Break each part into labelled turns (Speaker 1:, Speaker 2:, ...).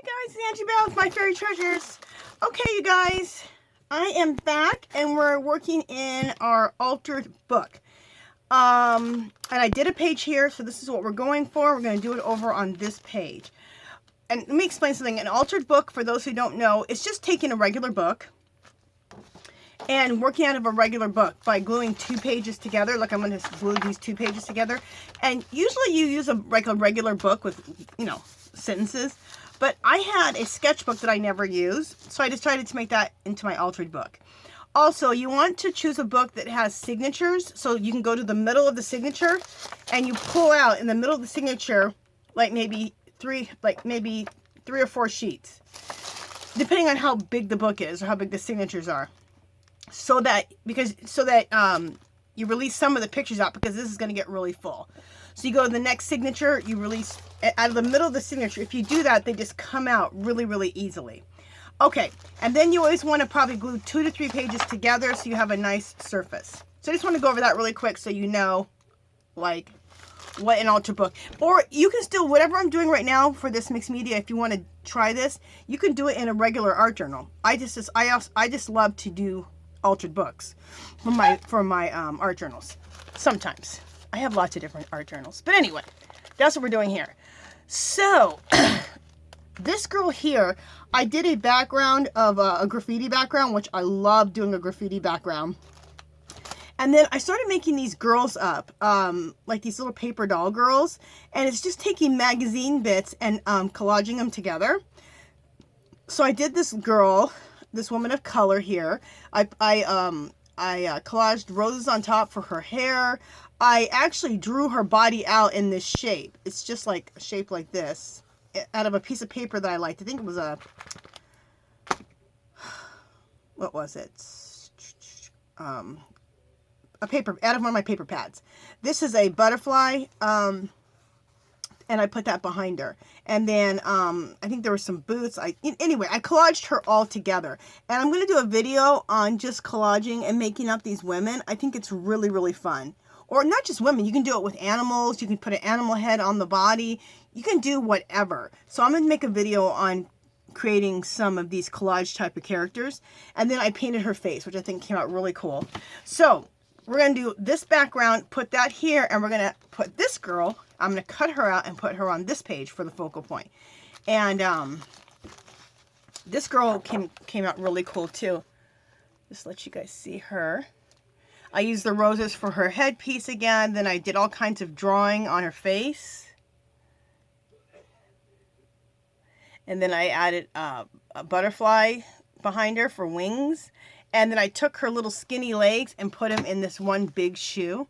Speaker 1: Guys, it's Angie Bell with My Fairy Treasures. Okay, you guys, I am back and we're working in our altered book. And I did a page here, so this is what we're going for. We're going to do it over on this page. And let me explain something. An altered book, for those who don't know, is just taking a regular book and working out of a regular book by gluing two pages together. Look, I'm going to glue these two pages together. And usually you use a regular book with, sentences. But I had a sketchbook that I never used, so I decided to make that into my altered book. Also, you want to choose a book that has signatures, so you can go to the middle of the signature, and you pull out in the middle of the signature, like maybe three or four sheets, depending on how big the book is or how big the signatures are, so that you release some of the pictures out, because this is going to get really full. So you go to the next signature, you release out of the middle of the signature. If you do that, they just come out really, really easily. Okay, and then you always want to probably glue 2 to 3 pages together so you have a nice surface. So I just want to go over that really quick so you know, like, what an altered book. Or you can still, whatever I'm doing right now for this mixed media, if you want to try this, you can do it in a regular art journal. I just love to do altered books for my art journals. Sometimes. I have lots of different art journals. But anyway, that's what we're doing here. So, this girl here, I did a background of a graffiti background, which I love doing a graffiti background. And then I started making these girls up, like these little paper doll girls. And it's just taking magazine bits and collaging them together. So I did this girl, this woman of color here. I collaged roses on top for her hair. I actually drew her body out in this shape. It's just like a shape like this, out of a piece of paper that I liked. I think it was what was it? A paper, out of one of my paper pads. This is a butterfly, and I put that behind her. And then, I think there were some boots. Anyway, I collaged her all together. And I'm going to do a video on just collaging and making up these women. I think it's really, really fun. Or not just women, you can do it with animals. You can put an animal head on the body. You can do whatever. So I'm going to make a video on creating some of these collage type of characters. And then I painted her face, which I think came out really cool. So we're going to do this background, put that here, and we're going to put this girl, I'm going to cut her out and put her on this page for the focal point. And this girl came out really cool too. Just let you guys see her. I used the roses for her headpiece again. Then I did all kinds of drawing on her face. And then I added a butterfly behind her for wings. And then I took her little skinny legs and put them in this one big shoe.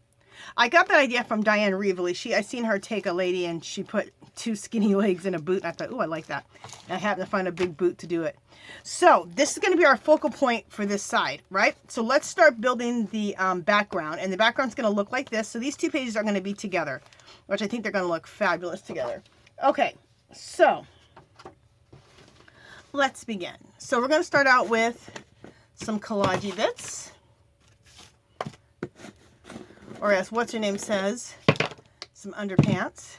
Speaker 1: I got that idea from Diane Reevely. I seen her take a lady and she put 2 skinny legs in a boot. And I thought, ooh, I like that. And I happened to find a big boot to do it. So this is going to be our focal point for this side, right? So let's start building the background. And the background's going to look like this. So these 2 pages are going to be together, which I think they're going to look fabulous together. Okay, so let's begin. So we're going to start out with some collage bits. Or as what's her name says, some underpants.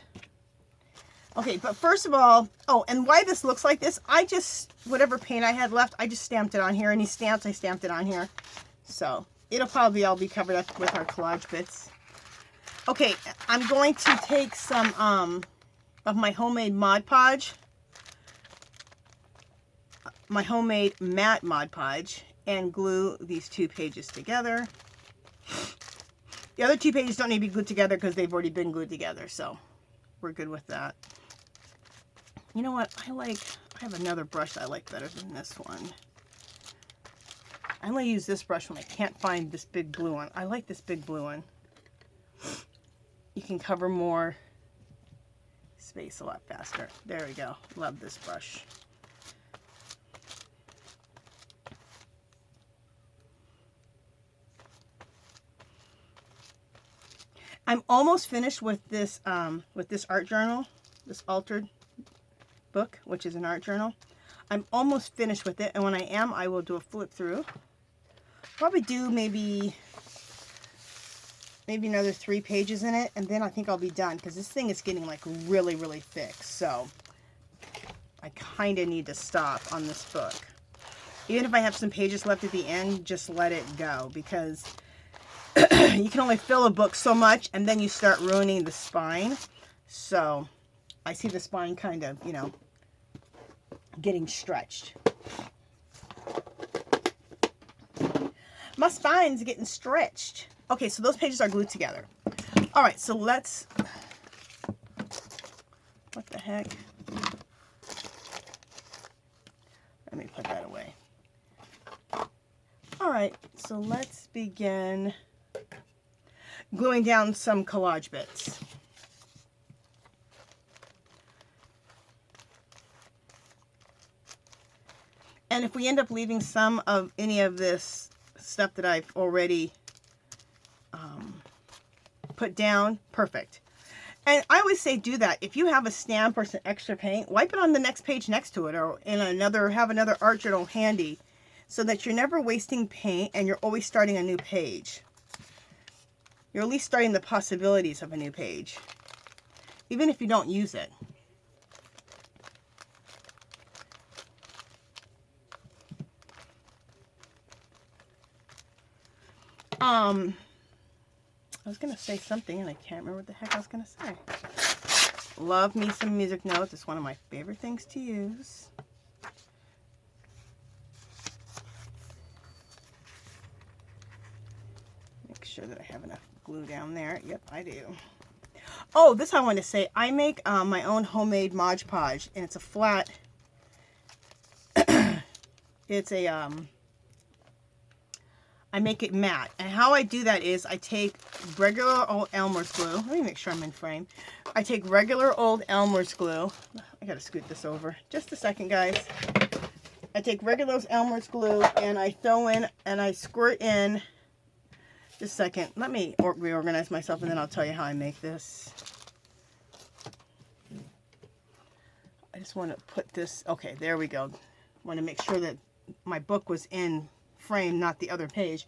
Speaker 1: Okay, but first of all, oh, and why this looks like this, whatever paint I had left, I just stamped it on here. Any stamps, I stamped it on here. So it'll probably all be covered up with our collage bits. Okay, I'm going to take some of my homemade Mod Podge, my homemade matte Mod Podge, and glue these 2 pages together. The other 2 pages don't need to be glued together because they've already been glued together, so we're good with that. You know what? I have another brush that I like better than this one. I only use this brush when I can't find this big blue one. I like this big blue one. You can cover more space a lot faster. There we go. Love this brush. I'm almost finished with this art journal, this altered book, which is an art journal. I'm almost finished with it, and when I am, I will do a flip through. Probably do maybe another 3 pages in it, and then I think I'll be done, because this thing is getting like really, really thick. So I kind of need to stop on this book. Even if I have some pages left at the end, just let it go, because you can only fill a book so much, and then you start ruining the spine. So I see the spine kind of, you know, getting stretched. My spine's getting stretched. Okay, so those pages are glued together. All right, so let's, what the heck? Let me put that away. All right, so let's begin gluing down some collage bits. And if we end up leaving some of any of this stuff that I've already put down, perfect. And I always say do that. If you have a stamp or some extra paint, wipe it on the next page next to it, or in another, have another art journal handy, so that you're never wasting paint and you're always starting a new page. You're at least starting the possibilities of a new page, even if you don't use it. I was going to say something and I can't remember what the heck I was going to say. Love me some music notes. It's one of my favorite things to use. Make sure that I have enough glue down there. Yep, I do. Oh, this I want to say. I make my own homemade Mod Podge, and it's a flat. It's a I make it matte, and how I do that is I take regular old Elmer's glue. Let me make sure I'm in frame. I take regular old Elmer's glue. I gotta scoot this over. Just a second, guys. I take regular Elmer's glue and I throw in and I squirt in. Just a second. Let me reorganize myself and then I'll tell you how I make this. I just want to put this. Okay, there we go. Want to make sure that my book was in frame, not the other page.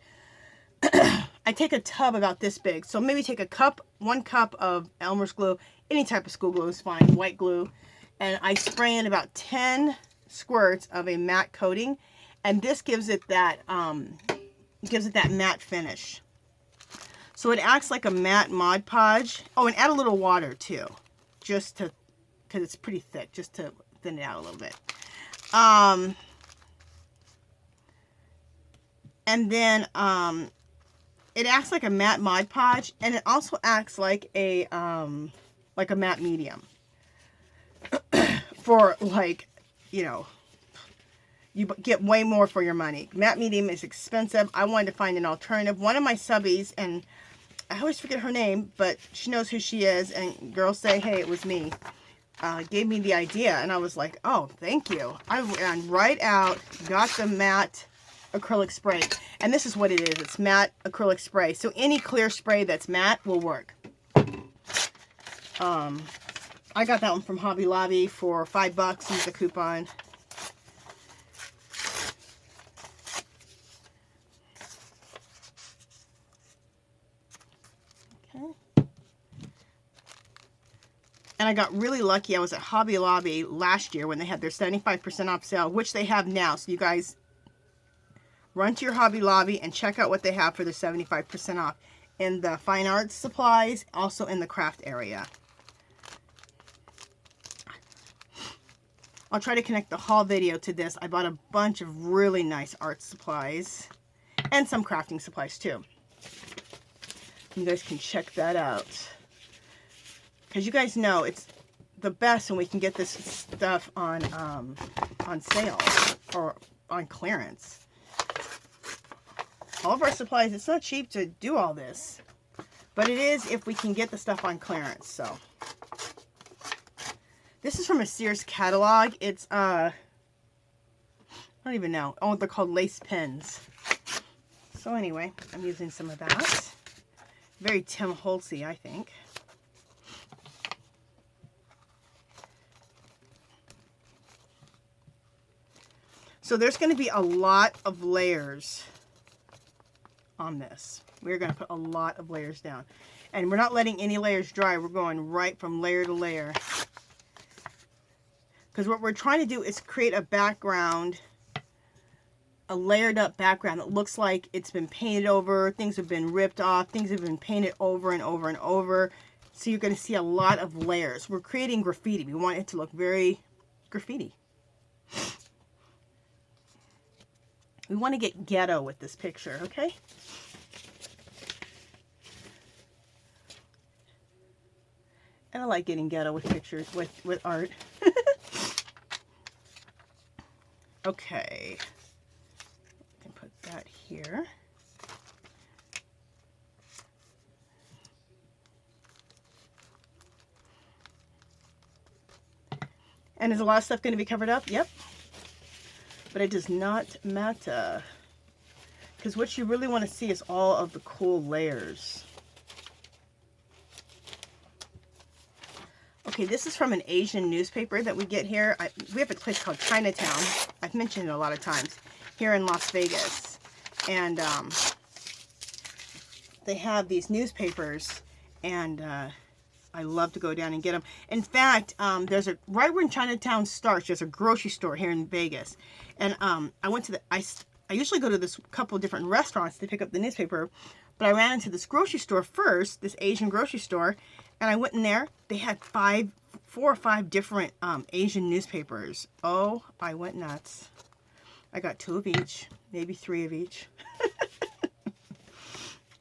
Speaker 1: I take a tub about this big, so maybe take a cup, 1 cup of Elmer's glue, any type of school glue is fine, white glue, and I spray in about 10 squirts of a matte coating, and this gives it that matte finish. So it acts like a matte Mod Podge. Oh, and add a little water too, just to, because it's pretty thick, just to thin it out a little bit. And then it acts like a matte Mod Podge, and it also acts like a matte medium. For, like, you know, you get way more for your money. Matte medium is expensive. I wanted to find an alternative. One of my subbies, and I always forget her name, but she knows who she is, and girls say, hey, it was me, gave me the idea, and I was like, oh, thank you. I ran right out, got the matte acrylic spray, and this is what it is. It's matte acrylic spray, so any clear spray that's matte will work. I got that one from Hobby Lobby for $5. Use the coupon. Okay. And I got really lucky. I was at Hobby Lobby last year when they had their 75% off sale, which they have now. So you guys run to your Hobby Lobby and check out what they have for the 75% off in the fine arts supplies, also in the craft area. I'll try to connect the haul video to this. I bought a bunch of really nice art supplies and some crafting supplies too. You guys can check that out. Because you guys know it's the best when we can get this stuff on sale or on clearance. All of our supplies, it's not cheap to do all this, but it is if we can get the stuff on clearance. So this is from a Sears catalog. It's I don't even know. Oh, they're called lace pins. So anyway, I'm using some of that. Very Tim Holtzy, I think. So there's going to be a lot of layers on this. We're going to put a lot of layers down. And we're not letting any layers dry. We're going right from layer to layer. Because what we're trying to do is create a background, a layered up background that looks like it's been painted over, things have been ripped off, things have been painted over and over and over. So you're going to see a lot of layers. We're creating graffiti. We want it to look very graffiti. We want to get ghetto with this picture, okay? And I like getting ghetto with pictures, with art. Okay. I can put that here. And is a lot of stuff going to be covered up? Yep. But it does not matter. Because what you really want to see is all of the cool layers. Okay, this is from an Asian newspaper that we get here. We have a place called Chinatown. I've mentioned it a lot of times. Here in Las Vegas. And they have these newspapers. And I love to go down and get them. In fact, there's a, right where Chinatown starts, there's a grocery store here in Vegas. And I went to the, I usually go to this couple different restaurants to pick up the newspaper, but I ran into this grocery store first, this Asian grocery store, and I went in there. They had 4 or 5 different Asian newspapers. Oh, I went nuts. I got 2 of each, maybe 3 of each.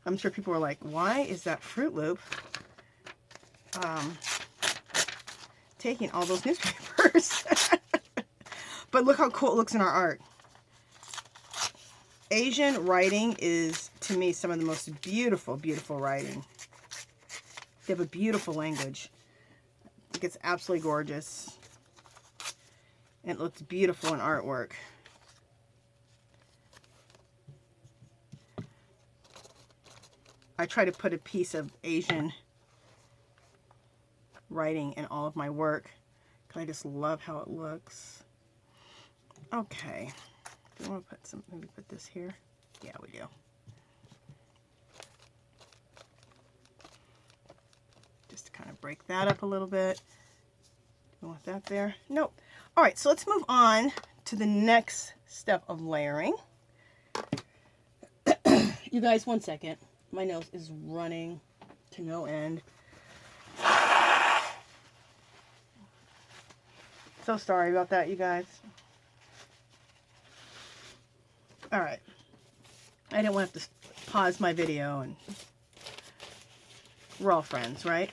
Speaker 1: I'm sure people were like, why is that Fruit Loop taking all those newspapers? But look how cool it looks in our art. Asian writing is, to me, some of the most beautiful, beautiful writing. They have a beautiful language. I think it's absolutely gorgeous. And it looks beautiful in artwork. I try to put a piece of Asian writing in all of my work because I just love how it looks. Okay. Do you want to put some, maybe put this here? Yeah, we do. Just to kind of break that up a little bit. Do you want that there? Nope. All right, so let's move on to the next step of layering. You guys, one second. My nose is running to no end. So sorry about that, you guys. All right. I didn't want to have to pause my video, and we're all friends, right?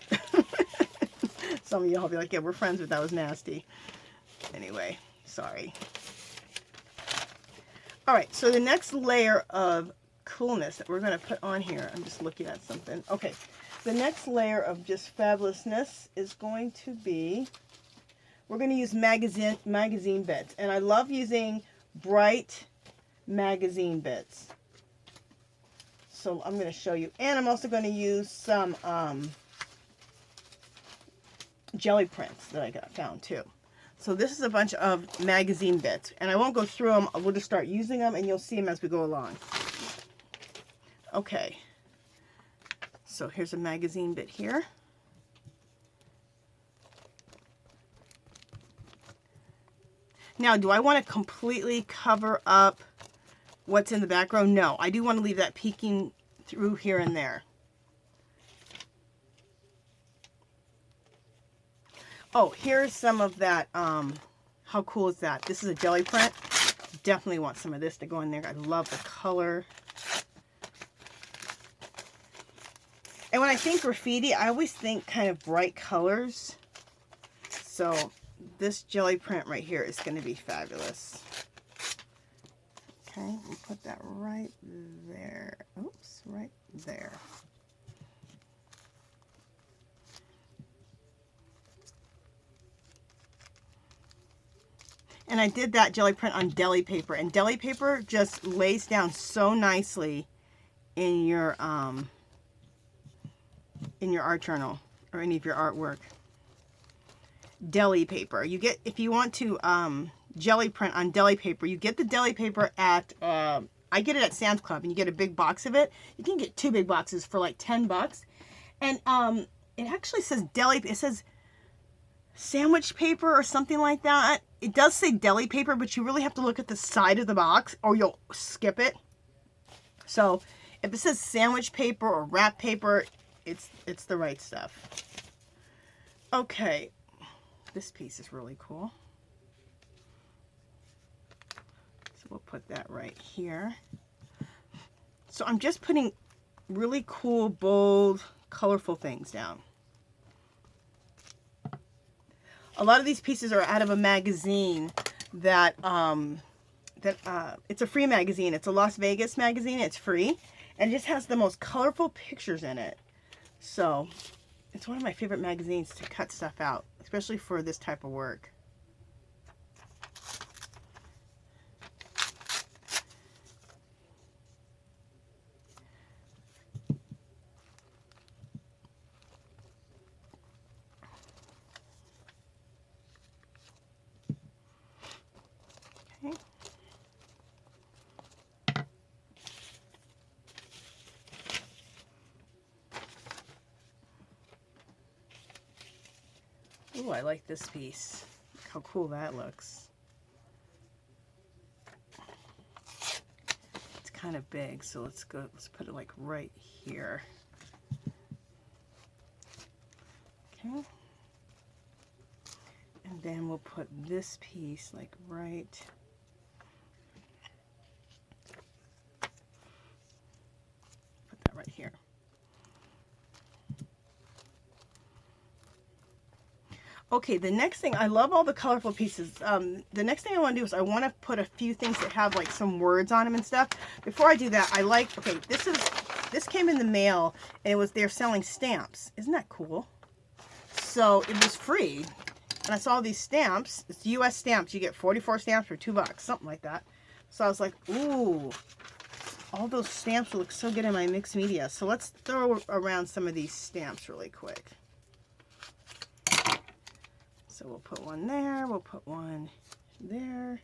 Speaker 1: Some of y'all will be like, yeah, we're friends, but that was nasty. Anyway, sorry. All right, so the next layer of coolness that we're going to put on here, I'm just looking at something. Okay, the next layer of just fabulousness is going to be, we're going to use magazine bits. And I love using bright magazine bits. So I'm going to show you. And I'm also going to use some jelly prints that I found too. So this is a bunch of magazine bits. And I won't go through them. We'll just start using them and you'll see them as we go along. Okay. So here's a magazine bit here. Now, do I want to completely cover up what's in the background? No, I do want to leave that peeking through here and there. Oh, here's some of that. How cool is that? This is a jelly print. Definitely want some of this to go in there. I love the color. And when I think graffiti, I always think kind of bright colors. So this jelly print right here is going to be fabulous. Okay, we'll put that right there. Oops, right there. And I did that jelly print on deli paper. And deli paper just lays down so nicely in your art journal or any of your artwork. Deli paper. You get, if you want to jelly print on deli paper, you get the deli paper at, I get it at Sam's Club, and you get a big box of it. You can get 2 big boxes for like $10. And it actually says deli, it says sandwich paper or something like that. It does say deli paper, but you really have to look at the side of the box or you'll skip it. So if it says sandwich paper or wrap paper, it's the right stuff. Okay, this piece is really cool. So we'll put that right here. So I'm just putting really cool, bold, colorful things down. A lot of these pieces are out of a magazine that it's a free magazine. It's a Las Vegas magazine. It's free and it just has the most colorful pictures in it. So it's one of my favorite magazines to cut stuff out, especially for this type of work. Okay. Ooh, I like this piece. Look how cool that looks. It's kind of big, so let's put it like right here. Okay. And then we'll put this piece like right. Put that right here. Okay, the next thing, I love all the colorful pieces. The next thing I want to do is I want to put a few things that have like some words on them and stuff. Before I do that, okay, this came in the mail and they're selling stamps. Isn't that cool? So it was free. And I saw these stamps. It's US stamps. You get 44 stamps for $2, something like that. So I was like, ooh, all those stamps look so good in my mixed media. So let's throw around some of these stamps really quick. So we'll put one there, we'll put one there.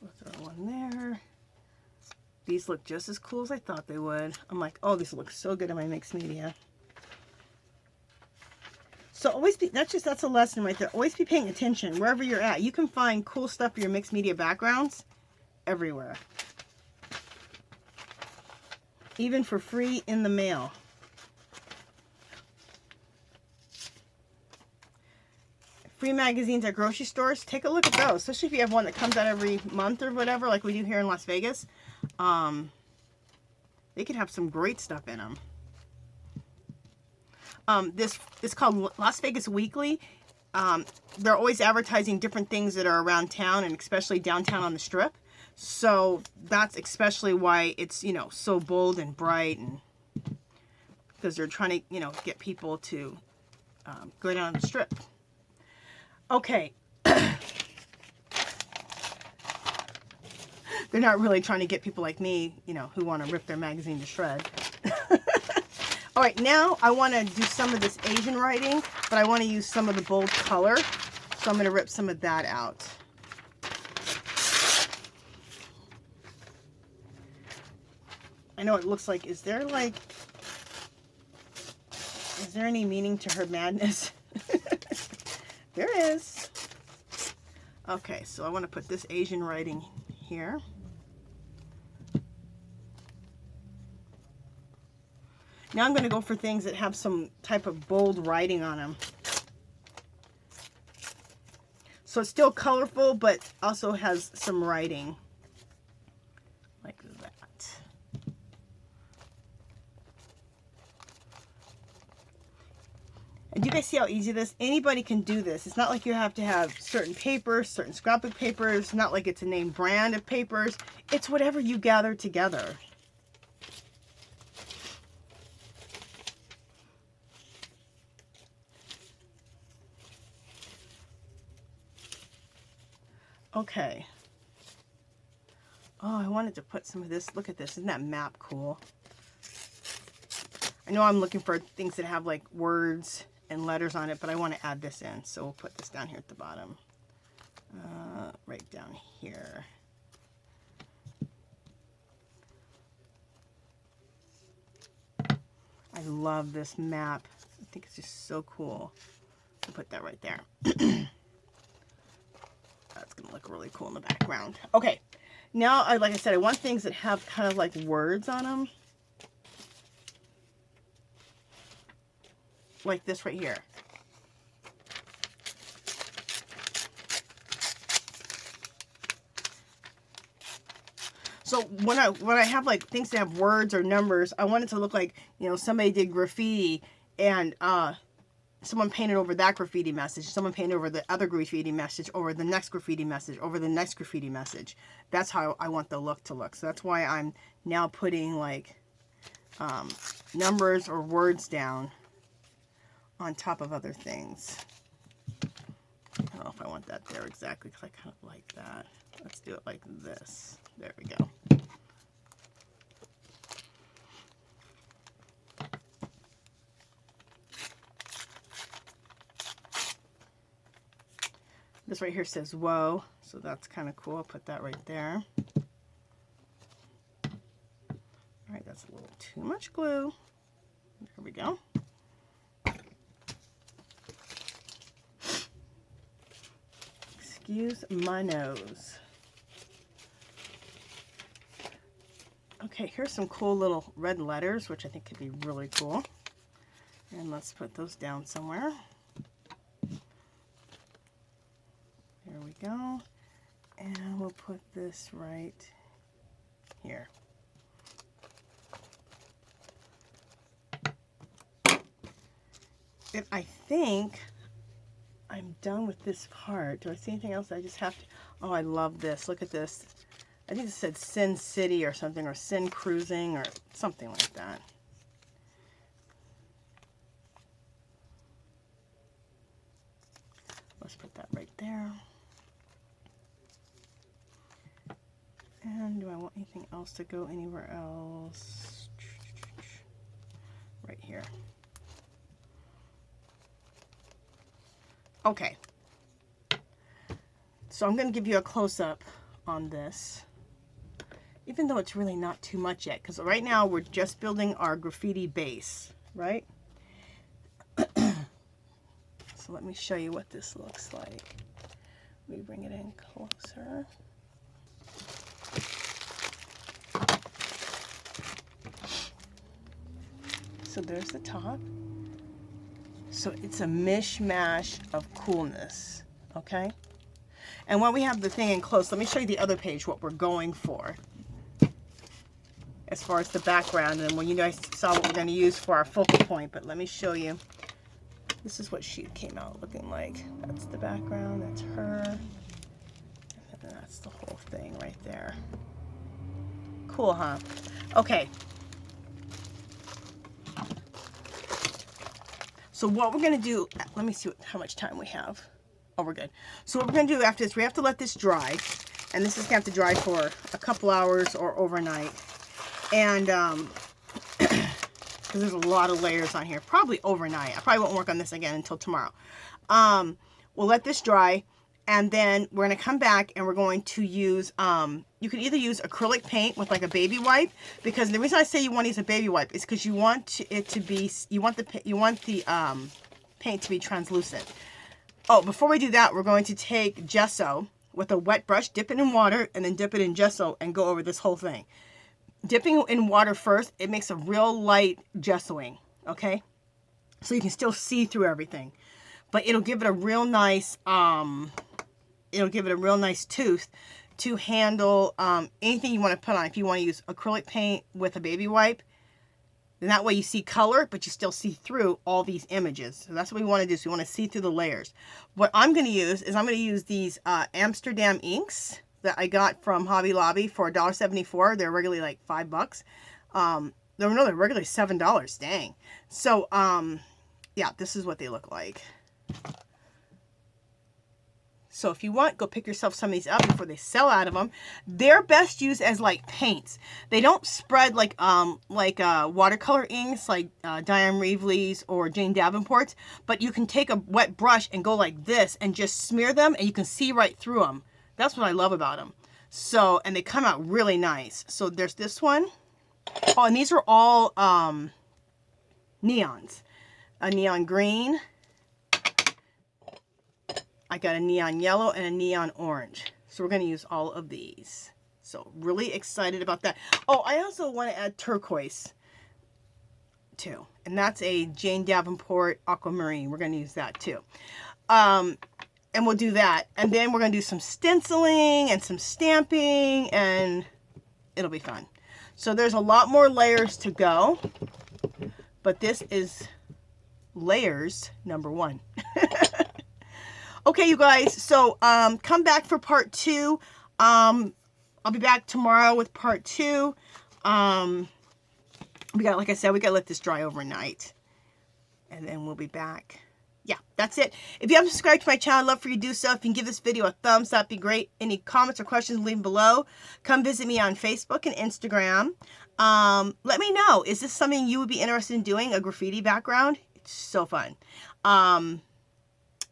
Speaker 1: We'll throw one there. These look just as cool as I thought they would. I'm like, oh, these look so good in my mixed media. So always be, that's a lesson right there. Always be paying attention wherever you're at. You can find cool stuff for your mixed media backgrounds everywhere. Even for free in the mail. Free magazines at grocery stores, take a look at those, especially if you have one that comes out every month or whatever, like we do here in Las Vegas. They could have some great stuff in them. This is called Las Vegas Weekly. They're always advertising different things that are around town and especially downtown on the Strip. So that's especially why it's, you know, so bold and bright, and because they're trying to, you know, get people to go down the Strip. Okay. They're not really trying to get people like me, you know, who want to rip their magazine to shred. All right, now I want to do some of this Asian writing, but I want to use some of the bold color. So I'm going to rip some of that out. I know it looks like, is there any meaning to her madness? There is. Okay, so I want to put this Asian writing here. Now I'm going to go for things that have some type of bold writing on them. So it's still colorful, but also has some writing. Like that. And do you guys see how easy this is? Anybody can do this. It's not like you have to have certain papers, certain scrapbook papers. Not like it's a name brand of papers. It's whatever you gather together. Okay. Oh, I wanted to put some of this. Look at this. Isn't that map cool? I know I'm looking for things that have like words and letters on it, but I want to add this in. So we'll put this down here at the bottom. Right down here. I love this map. I think it's just so cool. I'll put that right there. That's going to look really cool in the background. Okay. Now, like I said, I want things that have kind of like words on them. Like this right here. So when I have like things that have words or numbers, I want it to look like, you know, somebody did graffiti and someone painted over that graffiti message, someone painted over the other graffiti message, over the next graffiti message, over the next graffiti message. That's how I want the look to look. So that's why I'm now putting like numbers or words down on top of other things. I don't know if I want that there exactly because I kind of like that. Let's do it like this. There we go. This right here says whoa, so that's kind of cool. I'll put that right there. All right, that's a little too much glue. There we go. Excuse my nose. Okay, here's some cool little red letters, which I think could be really cool. And let's put those down somewhere. There we go. And we'll put this right here. And I think I'm done with this part. Do I see anything else? I just have to... Oh, I love this. Look at this. I think it said Sin City or something, or Sin Cruising or something like that. Let's put that right there. And do I want anything else to go anywhere else? Right here. Okay. So I'm going to give you a close-up on this. Even though it's really not too much yet, because right now we're just building our graffiti base, right? So let me show you what this looks like. Let me bring it in closer. So there's the top. So it's a mishmash of coolness, okay? And while we have the thing in close, let me show you the other page, what we're going for. As far as the background, and when you guys saw what we're going to use for our focal point, but let me show you. This is what she came out looking like. That's the background, that's her, and then that's the whole thing right there. Cool, huh? Okay. So what we're going to do, let me see how much time we have. Oh, we're good. So what we're going to do after this, we have to let this dry, and this is going to have to dry for a couple hours or overnight. And, because there's a lot of layers on here, probably overnight. I probably won't work on this again until tomorrow. We'll let this dry, and then we're going to come back and we're going to use, you can either use acrylic paint with like a baby wipe, because the reason I say you want to use a baby wipe is because you want it to be, you want the paint to be translucent. Oh, before we do that, we're going to take gesso with a wet brush, dip it in water, and then dip it in gesso and go over this whole thing. Dipping in water first, it makes a real light gessoing, okay? So you can still see through everything. But it'll give it a real nice, tooth to handle anything you want to put on. If you want to use acrylic paint with a baby wipe, then that way you see color, but you still see through all these images. So that's what we want to do. So we want to see through the layers. What I'm going to use is I'm going to use these Amsterdam inks that I got from Hobby Lobby for $1.74. They're regularly like $5. They're regularly $7. Dang. So, yeah, this is what they look like. So if you want, go pick yourself some of these up before they sell out of them. They're best used as like paints. They don't spread like watercolor inks like Diane Reevely's or Jane Davenport's, but you can take a wet brush and go like this and just smear them and you can see right through them. That's what I love about them. So, and they come out really nice. So there's this one. Oh, and these are all neons. A neon green. I got a neon yellow and a neon orange. So we're going to use all of these. So really excited about that. Oh, I also want to add turquoise too. And that's a Jane Davenport Aquamarine. We're going to use that too. And we'll do that. And then we're going to do some stenciling and some stamping, and it'll be fun. So there's a lot more layers to go. But this is layers number 1. Okay, you guys, so come back for part 2. I'll be back tomorrow with part 2. Like I said, we gotta let this dry overnight. And then we'll be back. Yeah, that's it. If you haven't subscribed to my channel, I'd love for you to do so. If you can give this video a thumbs up, that'd be great. Any comments or questions, leave them below. Come visit me on Facebook and Instagram. Let me know, is this something you would be interested in doing, a graffiti background? It's so fun. And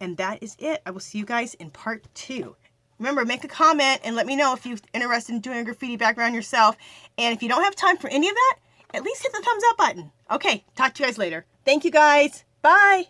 Speaker 1: that is it. I will see you guys in part 2. Remember, make a comment and let me know if you're interested in doing a graffiti background yourself. And if you don't have time for any of that, at least hit the thumbs up button. Okay, talk to you guys later. Thank you guys. Bye.